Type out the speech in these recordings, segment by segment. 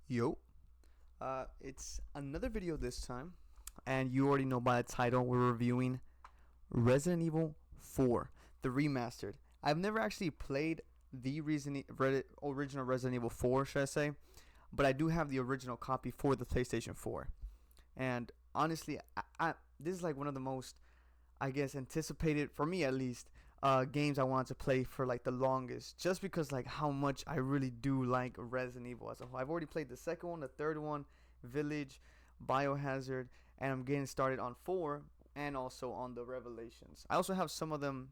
Yo, it's another video this time, and you already know by the title we're reviewing Resident Evil 4, the remastered. I've never actually played the original Resident Evil 4, should I say, but I do have the original copy for the PlayStation 4. And honestly, this is like one of the most, I guess, anticipated for me at least, games I wanted to play for like the longest, just because like how much I really do like Resident Evil as a whole. I've already played the second one, the third one, Village, Biohazard, and I'm getting started on 4 and also on the Revelations. I also have some of them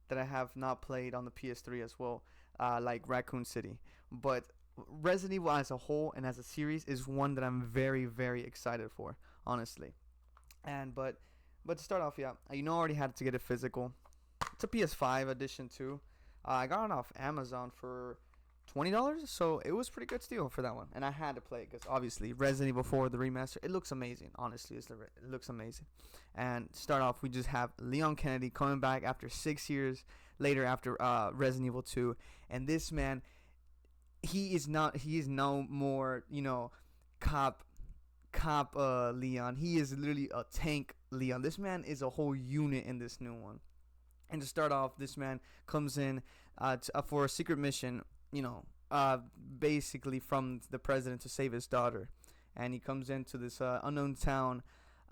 that I have not played on the PS3 as well, like Raccoon City. But Resident Evil as a whole and as a series is one that I'm very, very excited for, honestly. And but to start off, yeah, I already had to get it physical. It's a PS5 edition too. I got it off Amazon for $20, so it was pretty good steal for that one. And I had to play it because obviously Resident Evil 4, the remaster, it looks amazing. Honestly, it looks amazing. And to start off, we just have Leon Kennedy coming back after 6 years later after Resident Evil 2, and this man, he is no more cop Leon. He is literally a tank Leon. This man is a whole unit in this new one. And to start off, this man comes in for a secret mission, basically from the president to save his daughter. And he comes into this unknown town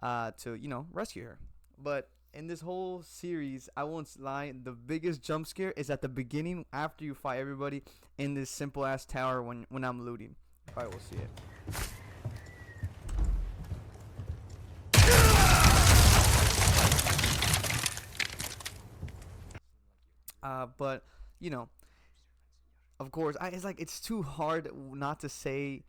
to, rescue her. But in this whole series, I won't lie, the biggest jump scare is at the beginning after you fight everybody in this simple ass tower when I'm looting. You probably will see it. But you know, of course, it's too hard not to say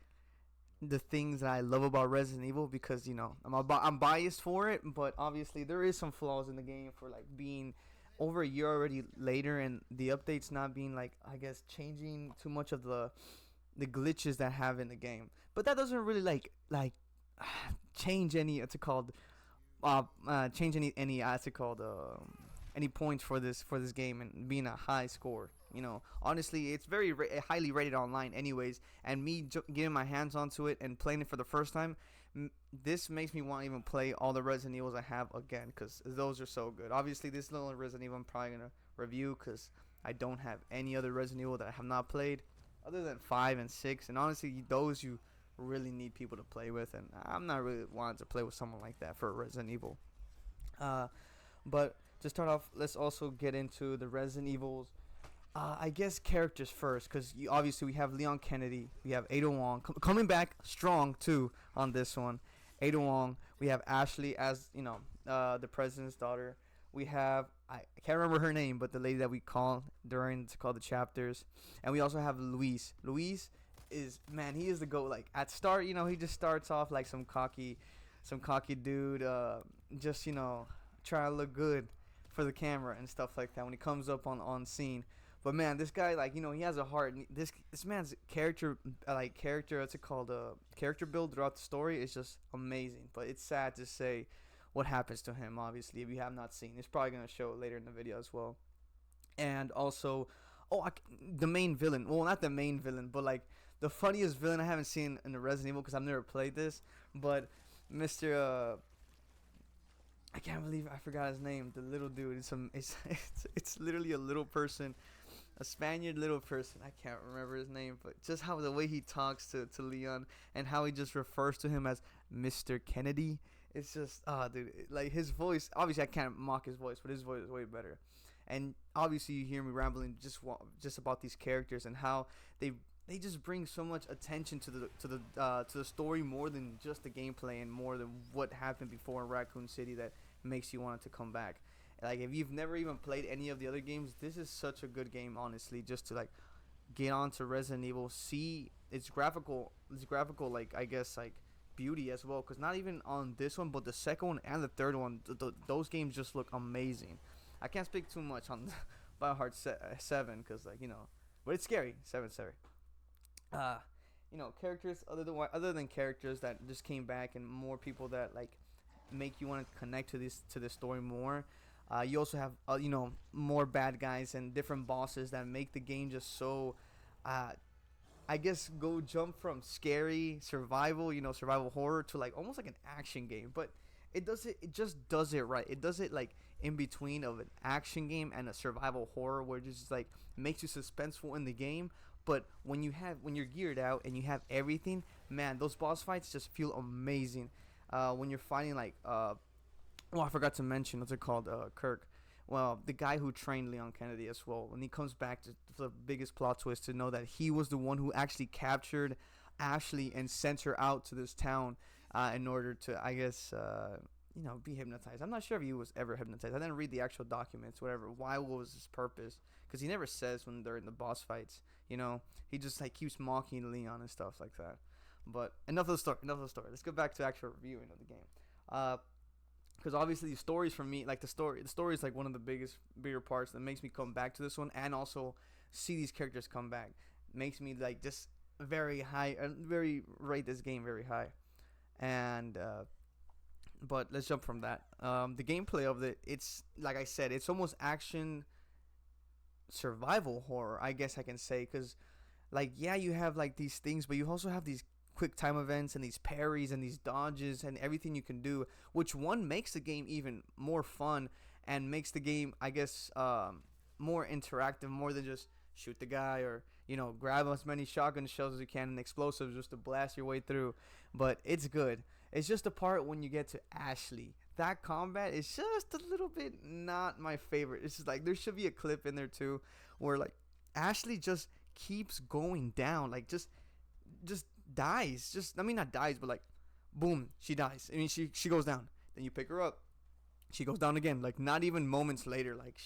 the things that I love about Resident Evil because I'm biased for it, but obviously there is some flaws in the game for like being over a year already later and the updates not being like I guess changing too much of the glitches that have in the game. But that doesn't really change any change any any points for this game and being a high score. Honestly, it's very highly rated online, anyways. And me getting my hands onto it and playing it for the first time, this makes me want to even play all the Resident Evils I have again, because those are so good. Obviously, this little Resident Evil I'm probably gonna review because I don't have any other Resident Evil that I have not played, other than 5 and 6. And honestly, those you really need people to play with, and I'm not really wanting to play with someone like that for Resident Evil. But to start off, let's also get into the Resident Evils. I guess characters first, because obviously we have Leon Kennedy, we have Ada Wong coming back strong too on this one. Ada Wong, we have Ashley as the president's daughter. We have I can't remember her name, but the lady that we call the chapters, and we also have Luis. Luis is man, he is the goat. Like at start, he just starts off like some cocky dude, just trying to look good for the camera and stuff like that when he comes up on scene. But man, this guy, he has a heart. And this man's character what's it called, character build throughout the story is just amazing. But it's sad to say what happens to him. Obviously, if you have not seen, it's probably gonna show later in the video as well. And also, the main villain. Well, not the main villain, but like the funniest villain I haven't seen in the Resident Evil because I've never played this. But Mr. I can't believe I forgot his name. The little dude. It's literally a little person, a Spaniard little person. I can't remember his name, but just how the way he talks to Leon and how he just refers to him as Mr. Kennedy. It's just dude, like his voice. Obviously, I can't mock his voice, but his voice is way better. And obviously, you hear me rambling just about these characters and how they just bring so much attention to the story, more than just the gameplay and more than what happened before in Raccoon City that makes you want it to come back. Like if you've never even played any of the other games, this is such a good game, honestly, just to like get onto Resident Evil, see its graphical like I guess like beauty as well, because not even on this one but the second one and the third one, those games just look amazing. I can't speak too much on Biohazard 7 because but it's scary. 7 scary. Characters other than characters that just came back and more people that like make you want to connect to this story more. You also have more bad guys and different bosses that make the game just so I guess go jump from scary survival, survival horror to like almost like an action game. But it just does it right. It does it like in between of an action game and a survival horror where it just like makes you suspenseful in the game. But when you're geared out and you have everything, man, those boss fights just feel amazing. When you're fighting like I forgot to mention what's it called, Kirk. Well, the guy who trained Leon Kennedy as well. When he comes back, to the biggest plot twist to know that he was the one who actually captured Ashley and sent her out to this town in order to, I guess, be hypnotized. I'm not sure if he was ever hypnotized. I didn't read the actual documents, whatever. Why? What was his purpose? Because he never says when they're in the boss fights. He just like keeps mocking Leon and stuff like that. But enough of the story. Enough of the story. Let's go back to actual reviewing of the game. Because obviously the stories for me, like the story is like one of the bigger parts that makes me come back to this one, and also see these characters come back makes me like just very high, very rate this game very high. And but let's jump from that. The gameplay of it's like I said, it's almost action survival horror, I guess I can say, because like yeah, you have like these things, but you also have these quick time events and these parries and these dodges and everything you can do, which one makes the game even more fun and makes the game, I guess, more interactive, more than just shoot the guy or grab as many shotgun shells as you can and explosives just to blast your way through. But it's good. It's just the part when you get to Ashley. That combat is just a little bit not my favorite. It's just like there should be a clip in there too where like Ashley just keeps going down, like just dies. Just, I mean, not dies, but like boom, she dies. I mean, she goes down. Then you pick her up. She goes down again. Like not even moments later. Like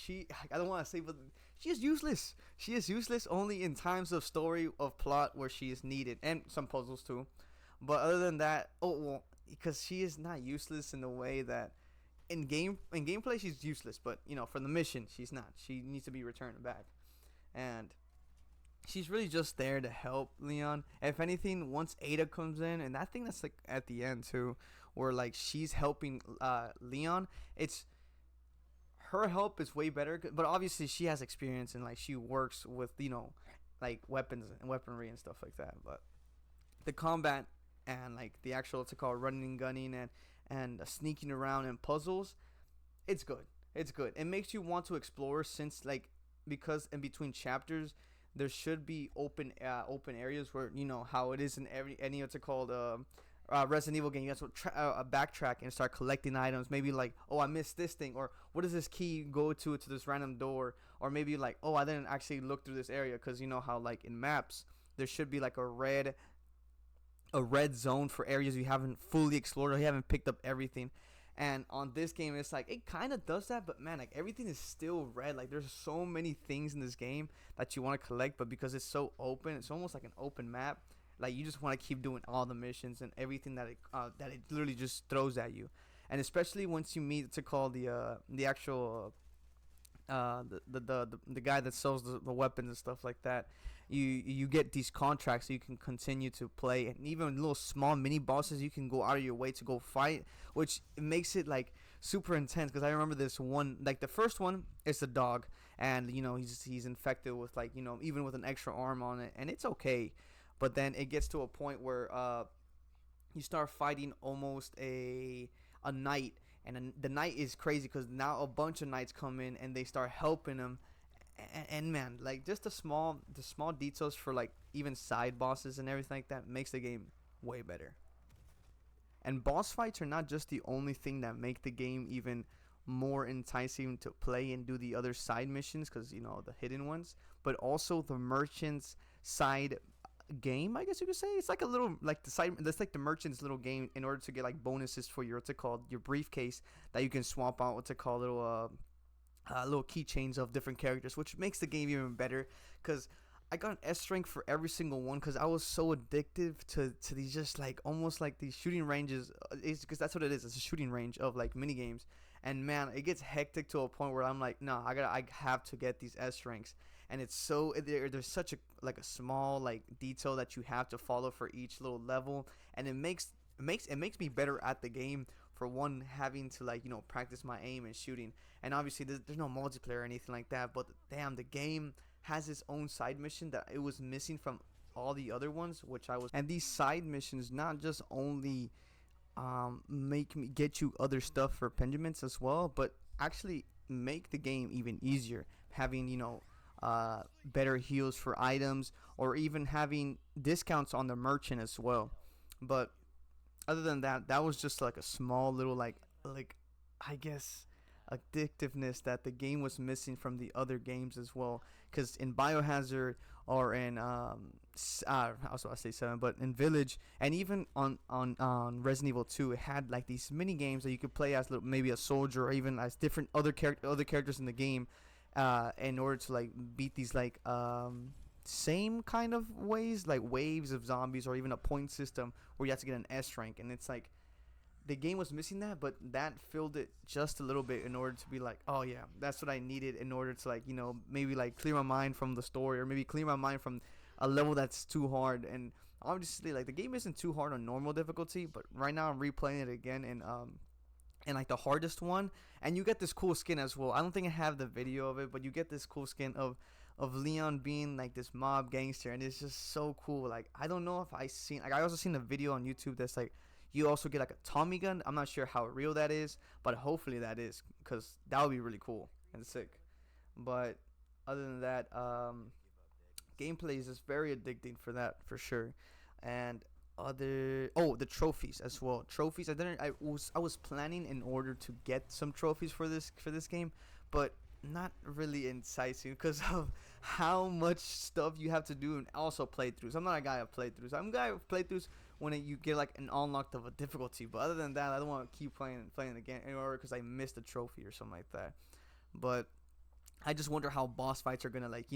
I don't want to say, but she is useless. She is useless only in times of story of plot where she is needed, and some puzzles too. But other than that, because she is not useless in the way that in gameplay she's useless, but for the mission she's not. She needs to be returned back, and she's really just there to help Leon. If anything, once Ada comes in, and I think that's like at the end too, where like she's helping Leon. It's her help is way better, but obviously she has experience and like she works with like weapons and weaponry and stuff like that. But the combat and like the actual what's it called running and gunning and sneaking around and puzzles, it's good. It's good. It makes you want to explore since like because in between chapters there should be open areas where how it is in any what's it called Resident Evil game. You have to backtrack and start collecting items. Maybe like, oh, I missed this thing, or what does this key go to this random door, or maybe like, oh, I didn't actually look through this area, because you know how like in maps there should be like a red zone for areas you haven't fully explored or you haven't picked up everything. And on this game, it's like it kind of does that, but man, like everything is still red. Like there's so many things in this game that you want to collect, but because it's so open, it's almost like an open map. Like you just want to keep doing all the missions and everything that it literally just throws at you. And especially once you meet to call the actual the guy that sells the weapons and stuff like that, you get these contracts so you can continue to play, and even little small mini bosses you can go out of your way to go fight, which makes it like super intense. Because I remember this one, like the first one is the dog, and he's infected with like even with an extra arm on it, and it's okay. But then it gets to a point where you start fighting almost a knight, and the knight is crazy because now a bunch of knights come in and they start helping him. And man, like just the small details for like even side bosses and everything like that makes the game way better. And boss fights are not just the only thing that make the game even more enticing to play and do the other side missions, because the hidden ones, but also the merchant's side game, I guess you could say. It's like a little like the side, that's like the merchant's little game in order to get like bonuses for your your briefcase that you can swap out little keychains of different characters, which makes the game even better. Because I got an S rank for every single one because I was so addictive to these just like almost like these shooting ranges. It's because that's what it is. It's a shooting range of like mini games, and man, it gets hectic to a point where I'm like, no, I have to get these S ranks. And it's so there's such a small like detail that you have to follow for each little level, and it makes me better at the game. For one, having to like practice my aim and shooting, and obviously there's no multiplayer or anything like that. But damn, the game has its own side mission that it was missing from all the other ones, which I was. And these side missions not just only make me get you other stuff for pendulums as well, but actually make the game even easier. Having better heals for items, or even having discounts on the merchant as well. But other than that, that was just like a small little like I guess addictiveness that the game was missing from the other games as well. Because in Biohazard, or in also I say 7, but in Village, and even on Resident Evil 2, it had like these mini games that you could play as maybe a soldier, or even as different other characters in the game, in order to like beat these like same kind of ways, like waves of zombies, or even a point system where you have to get an S rank. And it's like the game was missing that, but that filled it just a little bit in order to be like, oh yeah, that's what I needed in order to like maybe like clear my mind from the story, or maybe clear my mind from a level that's too hard. And obviously like the game isn't too hard on normal difficulty, but right now I'm replaying it again and like the hardest one, and you get this cool skin as well. I don't think I have the video of it, but you get this cool skin of Leon being like this mob gangster, and it's just so cool. Like I don't know if I also seen a video on YouTube that's like you also get like a Tommy gun. I'm not sure how real that is, but hopefully that is, because that would be really cool and sick. But other than that, gameplay is just very addicting for that, for sure. And the trophies as well. Trophies. I was planning in order to get some trophies for this game, but not really enticing because of how much stuff you have to do, and also playthroughs. I'm not a guy of playthroughs. I'm a guy of playthroughs when you get like an unlocked of a difficulty. But other than that, I don't want to keep playing the game in order because I missed a trophy or something like that. But I just wonder how boss fights are gonna like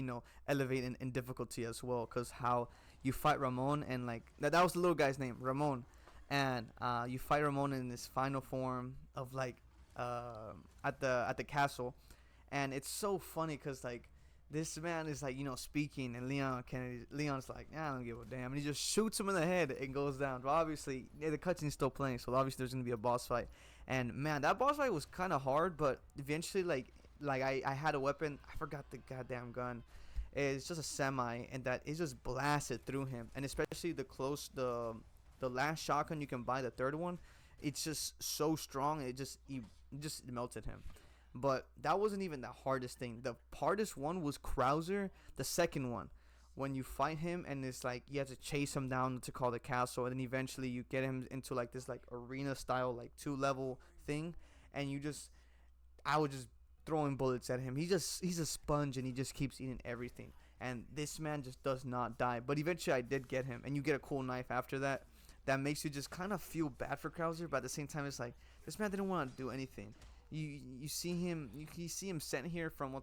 elevate in difficulty as well, because how you fight Ramon, and like that was the little guy's name, Ramon, and you fight Ramon in this final form of like at the castle. And it's so funny because like this man is like speaking, and Leon's like, I don't give a damn, and he just shoots him in the head and goes down. But obviously the cutscene's still playing, so obviously there's gonna be a boss fight. And man, that boss fight was kind of hard, but eventually like I had a weapon, I forgot the goddamn gun. It's just a semi, and that it just blasted through him. And especially the last shotgun you can buy, the third one, it's just so strong. It just melted him. But that wasn't even the hardest thing. The hardest one was Krauser, the second one, when you fight him, and it's like you have to chase him down to call the castle, and then eventually you get him into like this like arena style like 2-level thing, and I was just throwing bullets at him. He's a sponge, and he just keeps eating everything. And this man just does not die. But eventually I did get him, and you get a cool knife after that. That makes you just kind of feel bad for Krauser, but at the same time it's like this man didn't want to do anything. You see him sent here from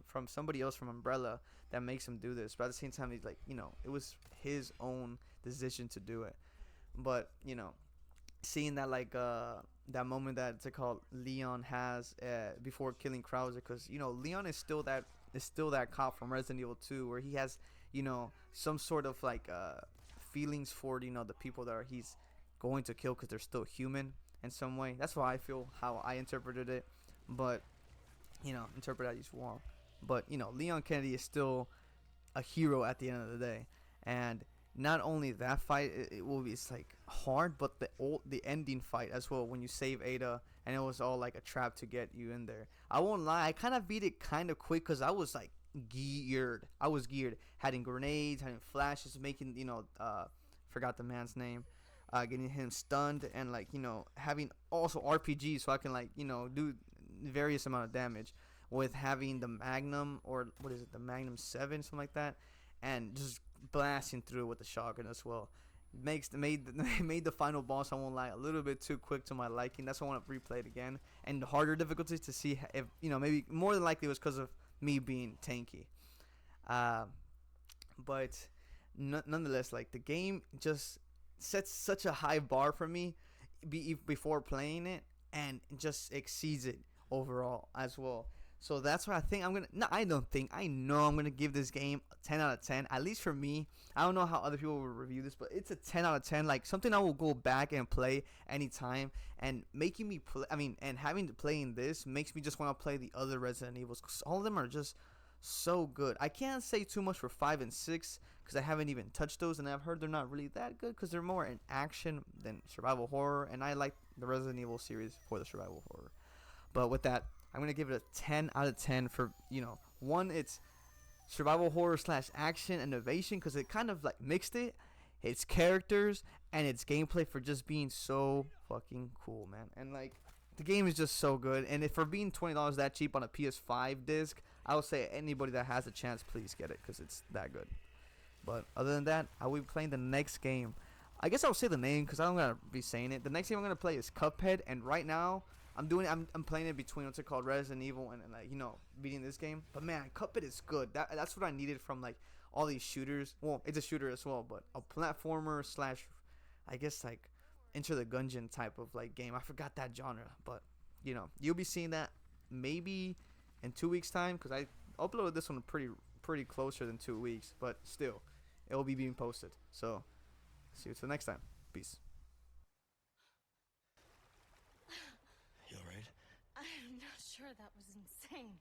from somebody else, from Umbrella, that makes him do this. But at the same time, he's like, it was his own decision to do it. But seeing that like that moment that Leon has before killing Krauser, because Leon is still that cop from Resident Evil 2, where he has some sort of like feelings for the people that he's going to kill, because they're still human in some way. That's why I feel how I interpreted it, but interpret as you want. But Leon Kennedy is still a hero at the end of the day. And not only that fight, it's like hard, but the ending fight as well, when you save Ada, and it was all like a trap to get you in there. I won't lie, I kind of beat it kind of quick, because I was like geared. Having grenades, having flashes, making forgot the man's name, getting him stunned, and like having also RPG, so I can like do various amount of damage, with having the Magnum, or what is it, the Magnum 7, something like that, and just blasting through with the shotgun as well. Made the final boss, I won't lie, a little bit too quick to my liking. That's why I want to replay it again, and the harder difficulties, to see if maybe more than likely it was because of me being tanky. But nonetheless, like the game just sets such a high bar for me before playing it, and just exceeds it overall as well. So that's why I think I know I'm gonna give this game a 10 out of 10, at least for me. I don't know how other people will review this, but it's a 10 out of 10, like something I will go back and play anytime. And making me having to play in this makes me just want to play the other Resident Evils, because all of them are just so good. I can't say too much for 5 and 6 because I haven't even touched those, and I've heard they're not really that good because they're more in action than survival horror, and I like the Resident Evil series for the survival horror. But with that, I'm gonna give it a 10 out of 10 for, one, it's survival horror slash action innovation because it kind of like mixed it, its characters and its gameplay for just being so fucking cool, man. And like the game is just so good, and if for being $20 that cheap on a PS5 disc, I would say anybody that has a chance, please get it because it's that good. But other than that, I will be playing the next game. I guess I'll say the name because I don't gotta be saying it. The next game I'm gonna play is Cuphead, and right now I'm playing it between what's it called, Resident Evil, and like beating this game. But man, Cuphead is good. That's what I needed from like all these shooters. Well, it's a shooter as well, but a platformer slash, I guess like Enter the Gungeon type of like game. I forgot that genre, but you'll be seeing that maybe in 2 weeks time because I uploaded this one pretty closer than 2 weeks, but still, it will be being posted. So see you till next time. Peace. You alright? I'm not sure that was insane.